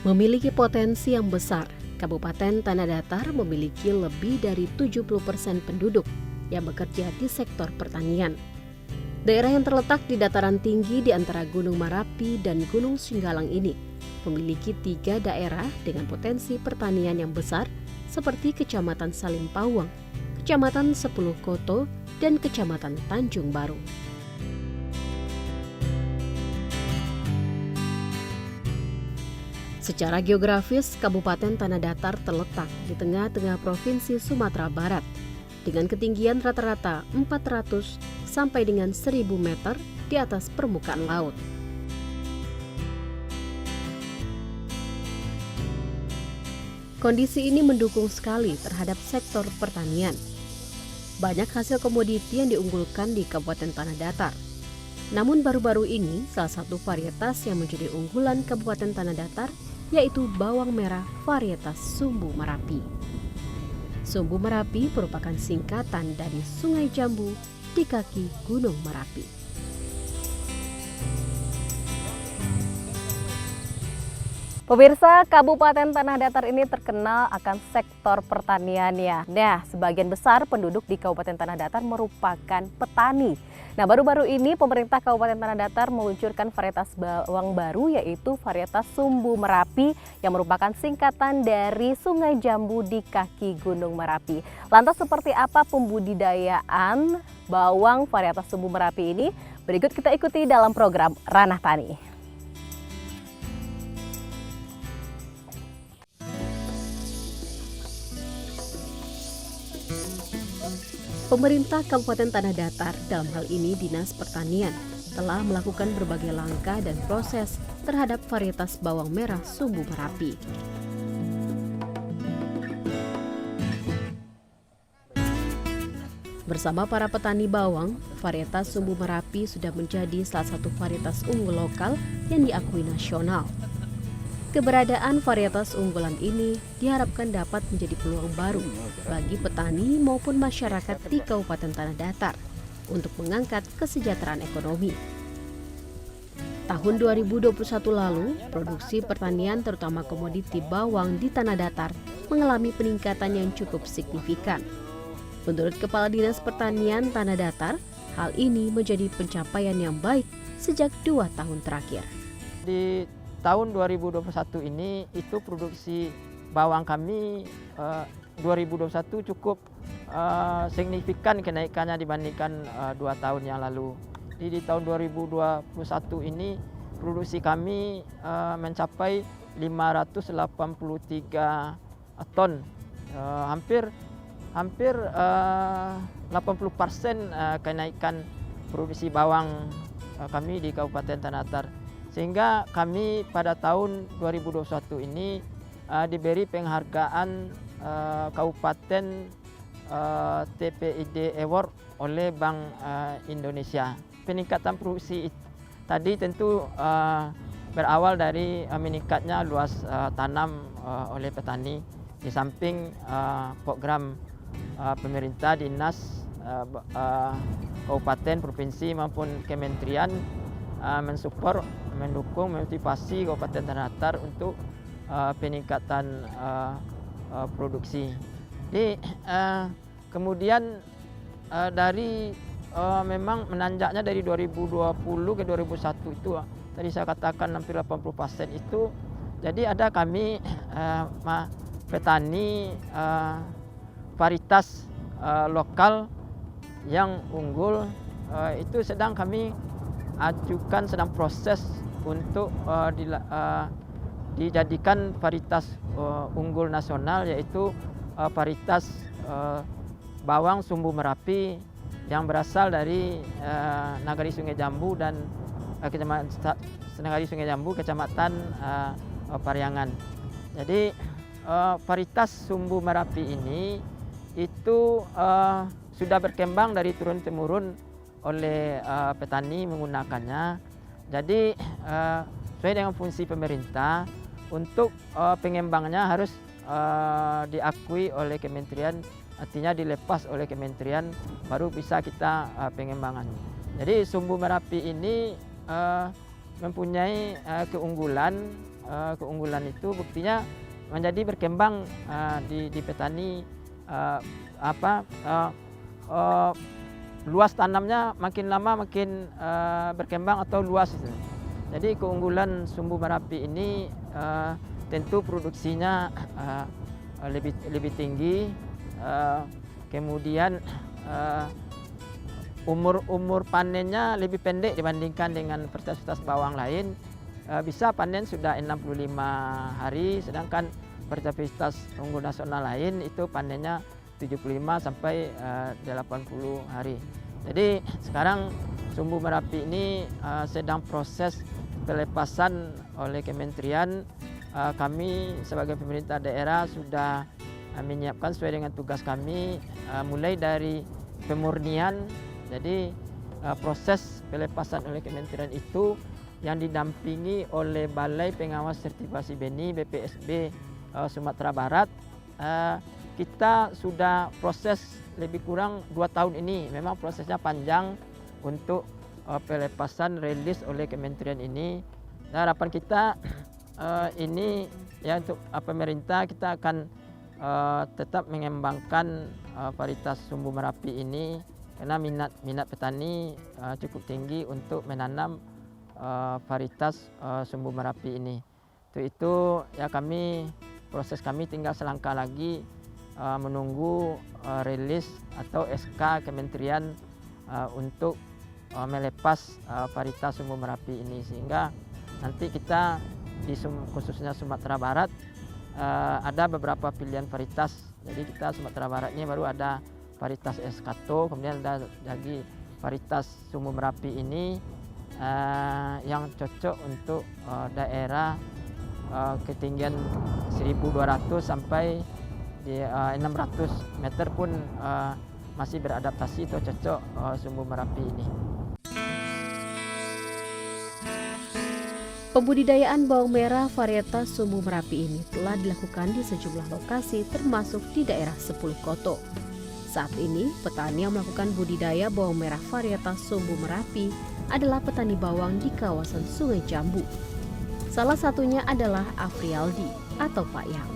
Memiliki potensi yang besar, Kabupaten Tanah Datar memiliki lebih dari 70% penduduk yang bekerja di sektor pertanian. Daerah yang terletak di dataran tinggi di antara Gunung Merapi dan Gunung Singgalang ini memiliki 3 daerah dengan potensi pertanian yang besar seperti Kecamatan Salim Pawang, Kecamatan Sepuluh Koto, dan Kecamatan Tanjung Baru. Secara geografis, Kabupaten Tanah Datar terletak di tengah-tengah Provinsi Sumatera Barat dengan ketinggian rata-rata 400 sampai dengan 1000 meter di atas permukaan laut. Kondisi ini mendukung sekali terhadap sektor pertanian. Banyak hasil komoditi yang diunggulkan di Kabupaten Tanah Datar. Namun baru-baru ini salah satu varietas yang menjadi unggulan Kabupaten Tanah Datar yaitu bawang merah varietas Sumbu Merapi. Sumbu Merapi merupakan singkatan dari Sungai Jambu di kaki Gunung Merapi. Pemirsa, Kabupaten Tanah Datar ini terkenal akan sektor pertaniannya. Nah, sebagian besar penduduk di Kabupaten Tanah Datar merupakan petani. Nah, baru-baru ini pemerintah Kabupaten Tanah Datar meluncurkan varietas bawang baru yaitu varietas Sumbu Merapi yang merupakan singkatan dari Sungai Jambu di kaki Gunung Merapi. Lantas seperti apa pembudidayaan bawang varietas Sumbu Merapi ini? Berikut kita ikuti dalam program Ranah Tani. Pemerintah Kabupaten Tanah Datar, dalam hal ini Dinas Pertanian, telah melakukan berbagai langkah dan proses terhadap varietas bawang merah Sumbu Merapi. Bersama para petani bawang, varietas Sumbu Merapi sudah menjadi salah satu varietas unggul lokal yang diakui nasional. Keberadaan varietas unggulan ini diharapkan dapat menjadi peluang baru bagi petani maupun masyarakat di Kabupaten Tanah Datar untuk mengangkat kesejahteraan ekonomi. Tahun 2021 lalu, produksi pertanian terutama komoditi bawang di Tanah Datar mengalami peningkatan yang cukup signifikan. Menurut Kepala Dinas Pertanian Tanah Datar, hal ini menjadi pencapaian yang baik sejak 2 tahun terakhir. Di tahun 2021 ini itu produksi bawang kami 2021 cukup signifikan kenaikannya dibandingkan 2 tahun yang lalu. Di tahun 2021 ini produksi kami mencapai 583 ton, hampir 80% kenaikan produksi bawang kami di Kabupaten Tanah Datar. Sehingga kami pada tahun 2021 ini diberi penghargaan Kabupaten TPID Award oleh Bank Indonesia. Peningkatan produksi tadi tentu berawal dari meningkatnya luas tanam oleh petani di samping program pemerintah, dinas, kabupaten, provinsi maupun kementerian mensupport, mendukung, memotivasi Kabupaten Tanah Datar untuk peningkatan produksi. Jadi kemudian dari memang menanjaknya dari 2020 ke 2001 itu tadi saya katakan hampir 80% itu. Jadi ada kami petani varietas lokal yang unggul itu sedang kami ajukan, sedang proses untuk dijadikan varietas unggul nasional, yaitu varietas bawang Sumbu Merapi yang berasal dari Nagari Sungai Jambu dan Nagari Sungai Jambu, Kecamatan Pariangan. Jadi varietas Sumbu Merapi ini itu sudah berkembang dari turun-temurun oleh petani menggunakannya. Jadi sesuai dengan fungsi pemerintah untuk pengembangnya harus diakui oleh kementerian, artinya dilepas oleh kementerian baru bisa kita pengembangan. Jadi Sumbu Merapi ini mempunyai keunggulan. Keunggulan itu buktinya menjadi berkembang di petani, luas tanamnya makin lama makin berkembang atau luas itu. Jadi keunggulan sumbu Merapi ini tentu produksinya lebih tinggi, kemudian umur panennya lebih pendek dibandingkan dengan varietas bawang lain. Bisa panen sudah 65 hari, sedangkan varietas unggul nasional lain itu panennya 75 sampai 80 hari. Jadi sekarang sumbu Merapi ini sedang proses pelepasan oleh kementerian. Kami sebagai pemerintah daerah sudah menyiapkan sesuai dengan tugas kami, mulai dari pemurnian. Jadi proses pelepasan oleh kementerian itu yang didampingi oleh Balai Pengawas Sertifikasi Benih BPSB Sumatera Barat. Kita sudah proses lebih kurang 2 tahun ini. Memang prosesnya panjang untuk pelepasan rilis oleh kementerian ini. Harapan kita ini ya untuk pemerintah, kita akan tetap mengembangkan varietas sumbu Merapi ini karena minat petani cukup tinggi untuk menanam varietas sumbu Merapi ini. Itu ya proses kami tinggal selangkah lagi menunggu rilis atau SK kementerian untuk melepas varietas sumbu Merapi ini, sehingga nanti kita khususnya Sumatera Barat ada beberapa pilihan varietas. Jadi kita Sumatera Barat ini baru ada varietas Escato, kemudian ada lagi varietas sumbu Merapi ini yang cocok untuk daerah ketinggian 1.200 sampai di 600 meter pun masih beradaptasi atau cocok sumbu Merapi ini. Pembudidayaan bawang merah varietas sumbu Merapi ini telah dilakukan di sejumlah lokasi termasuk di daerah Sepulukoto. Saat ini, petani yang melakukan budidaya bawang merah varietas sumbu Merapi adalah petani bawang di kawasan Sungai Jambu. Salah satunya adalah Afrialdi atau Pak Yal.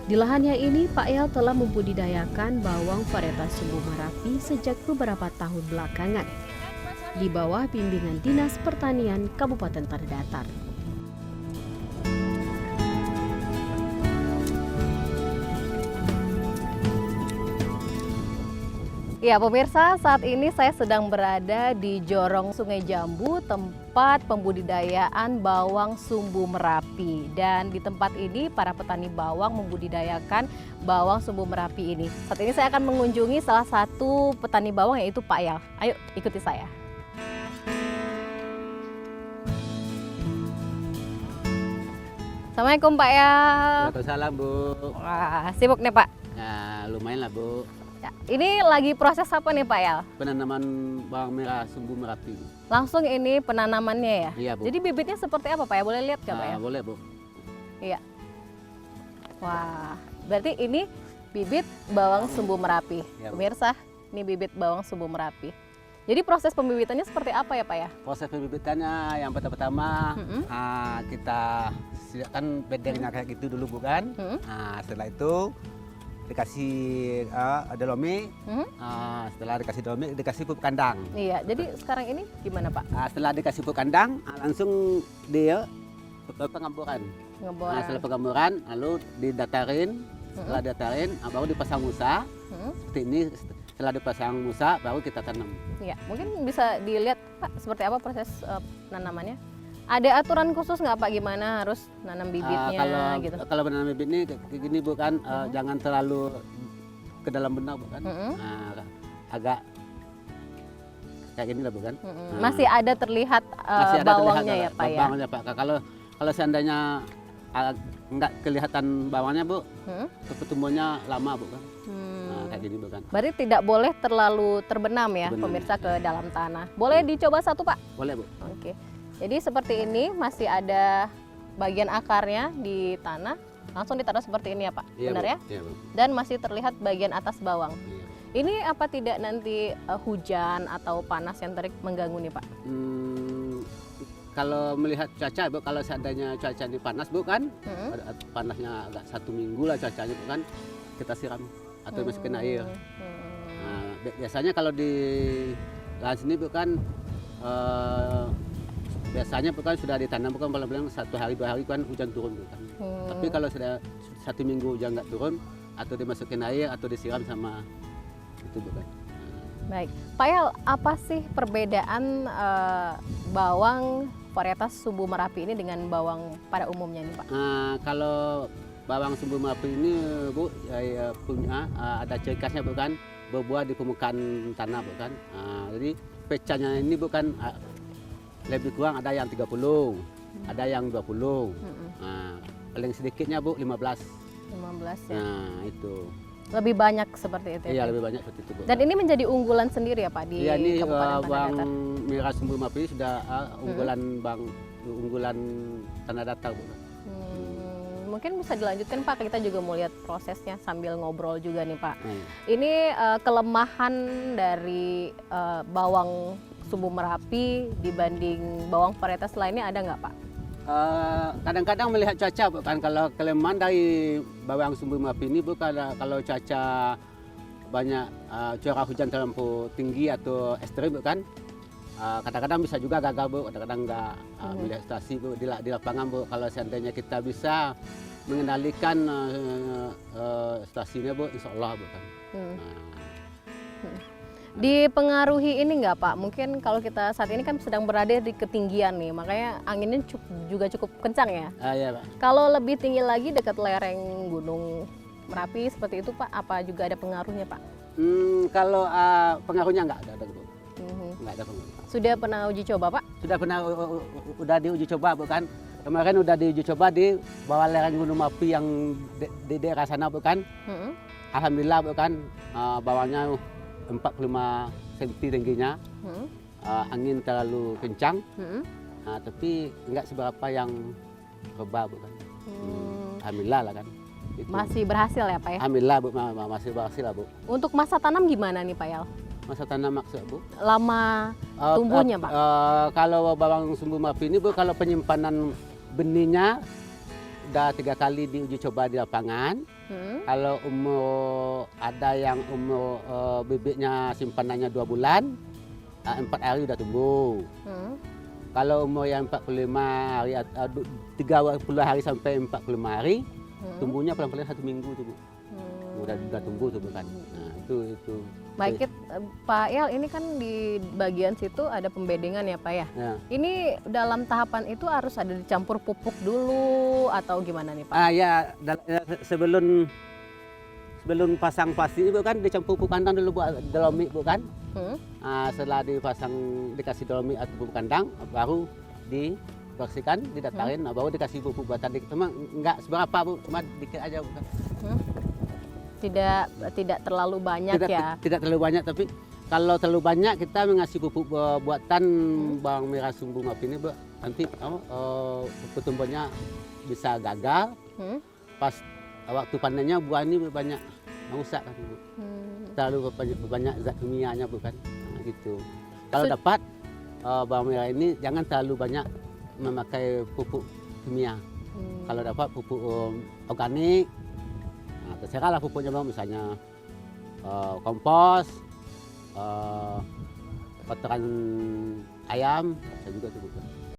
Di lahannya ini, Pak Yal telah membudidayakan bawang varietas sumbu Merapi sejak beberapa tahun belakangan di bawah bimbingan Dinas Pertanian Kabupaten Tanah Datar. Ya pemirsa, saat ini saya sedang berada di Jorong Sungai Jambu, tempat pembudidayaan bawang sumbu Merapi. Dan di tempat ini para petani bawang membudidayakan bawang sumbu Merapi ini. Saat ini saya akan mengunjungi salah satu petani bawang, yaitu Pak Yal. Ayo ikuti saya. Assalamualaikum Pak Yal. Waalaikumsalam Bu. Wah, sibuk nih Pak. Ya lumayan lah Bu. Ya, ini lagi proses apa nih Pak Yal? Penanaman bawang merah sumbu Merapi. Langsung ini penanamannya ya? Iya Bu. Jadi bibitnya seperti apa Pak ya? Boleh lihat nggak Pak ya? Boleh Bu. Iya. Wah, berarti ini bibit bawang sumbu Merapi. Ya, Bu. Pemirsa, ini bibit bawang sumbu Merapi. Jadi proses pembibitannya seperti apa ya Pak ya? Proses pembibitannya yang pertama kita siapkan bedernya kayak gitu dulu Bu kan. Setelah itu dikasih delomi. Setelah dikasih delomi dikasih pupuk kandang. Iya, jadi sekarang ini gimana Pak? Setelah dikasih pupuk kandang langsung dia pengemburan. Setelah pengemburan lalu didatarin. Setelah didatarin baru dipasang musa. Seperti ini. Setelah dipasang musa baru kita tanam. Iya, mungkin bisa dilihat Pak seperti apa proses penanamannya. Ada aturan khusus nggak Pak gimana harus nanam bibitnya gitu? Kalau menanam bibit ini kayak gini Bu kan, jangan terlalu ke dalam benak Bu kan. Agak kayak gini lah Bu kan. Masih ada terlihat bawangnya ya Pak ya? Bawangnya Pak. Kalau seandainya nggak kelihatan bawangnya Bu, pertumbuhannya lama Bu kan. Kayak gini Bu kan. Berarti tidak boleh terlalu terbenam ya pemirsa ke dalam tanah. Boleh dicoba satu Pak? Boleh Bu. Oke. Jadi seperti ini masih ada bagian akarnya di tanah. Langsung ditaruh seperti ini ya Pak? Iya, benar Bu. ya? Iya, Bu. Dan masih terlihat bagian atas bawang. Iya. Ini apa tidak nanti hujan atau panas yang terik mengganggu nih Pak? kalau melihat cuaca Bu, kalau seandainya cuaca ini panas Bu kan, panasnya agak 1 minggu lah cuacanya Bu kan, kita siram atau masukin air. Nah, biasanya kalau di lahan sini Bu kan biasanya Bu kan sudah ditanam bukan bilang 1 hari 2 hari kan hujan turun Bu kan. Tapi kalau sudah 1 minggu hujan nggak turun atau dimasukin air atau disiram sama itu Bu kan. Baik, Pak El, apa sih perbedaan bawang varietas Sumbu Merapi ini dengan bawang pada umumnya nih Pak? Kalau bawang Sumbu Merapi ini Bu punya ada ciri khasnya Bu kan, berbuah di permukaan tanah Bu kan. Jadi pecahnya ini bukan lebih kurang ada yang 30, ada yang 20. Paling sedikitnya Bu 15. 15 ya. Nah, itu. Lebih banyak seperti itu. Iya, lebih banyak seperti itu Bu. Dan ini menjadi unggulan sendiri ya Pak di Iya, ini Kabupaten Tanah bawang Datar. merah Sumbu Merapi sudah unggulan Tanah Datar Bu. Mungkin bisa dilanjutkan Pak, kita juga mau lihat prosesnya sambil ngobrol juga nih Pak. Ini kelemahan dari bawang Sumbu Merapi dibanding bawang varietas lainnya ada nggak Pak? Kadang-kadang melihat cuaca Bu kan, kalau kelemahan dari bawang Sumbu Merapi ini Bu, kalau cuaca banyak curah hujan terlampau tinggi atau ekstrim Bu kan, kadang-kadang bisa juga gagal Bu, kadang-kadang enggak. Melihat situasi Bu di lapangan Bu, kalau seandainya kita bisa mengendalikan situasinya Bu, insya Allah Bu kan. Dipengaruhi ini nggak Pak? Mungkin kalau kita saat ini kan sedang berada di ketinggian nih, makanya anginnya juga cukup kencang ya. Iya Pak. Kalau lebih tinggi lagi dekat lereng Gunung Merapi seperti itu Pak, apa juga ada pengaruhnya Pak? Kalau pengaruhnya enggak ada Bu. Enggak ada pengaruh. Sudah pernah uji coba Pak? Sudah pernah udah diuji coba Bu kan. Kemarin udah diuji coba di bawah lereng Gunung Merapi yang di daerah sana Bu kan. Alhamdulillah Bu kan, bawahnya 45 cm tingginya, angin terlalu kencang, tapi enggak seberapa yang rebah Bu kan. Alhamdulillah lah kan. Itu. Masih berhasil ya Pak ya? Alhamdulillah Bu, masih berhasil lah Bu. Untuk masa tanam gimana nih Pak Yal? Masa tanam maksud Bu? Lama tumbuhnya Pak? Kalau bawang Sumbu Merapi ini Bu, kalau penyimpanan benihnya udah 3 kali diuji coba di lapangan. Kalau umur ada yang umur bibitnya simpanannya 2 bulan, 4 hari udah tumbuh. Kalau umur yang 45 hari, 30 hari sampai 45 hari, tumbuhnya pelan-pelan 1 minggu tuh Bu. Udah tumbuh tuh bukan. Nah, itu. Baik, Pak El, ini kan di bagian situ ada pembedengan ya Pak ya? Ya. Ini dalam tahapan itu harus ada dicampur pupuk dulu atau gimana nih Pak? Ya, sebelum pasang pasti Bu kan dicampur pupuk kandang dulu Bu, dolomit Bu kan. Setelah dikasih dolomit atau pupuk kandang, baru dibersihkan, didatarin, baru dikasih pupuk buat tadi. Cuma enggak seberapa Bu, cuma dikit aja Bu kan. Tidak terlalu banyak ya? Tidak terlalu banyak, tapi kalau terlalu banyak kita mengasih pupuk buatan bawang merah Sumbu Merapi ini Bu, nanti pertumbuhannya bisa gagal. Pas waktu panennya buah ini banyak rusak kan Bu. Terlalu banyak zat kimianya Bu kan. Nah, gitu. Kalau dapat bawang merah ini jangan terlalu banyak memakai pupuk kimia. Kalau dapat pupuk organik, terserahlah pupuknya Bang, misalnya kompos, kotoran ayam, bisa juga tuh Bu.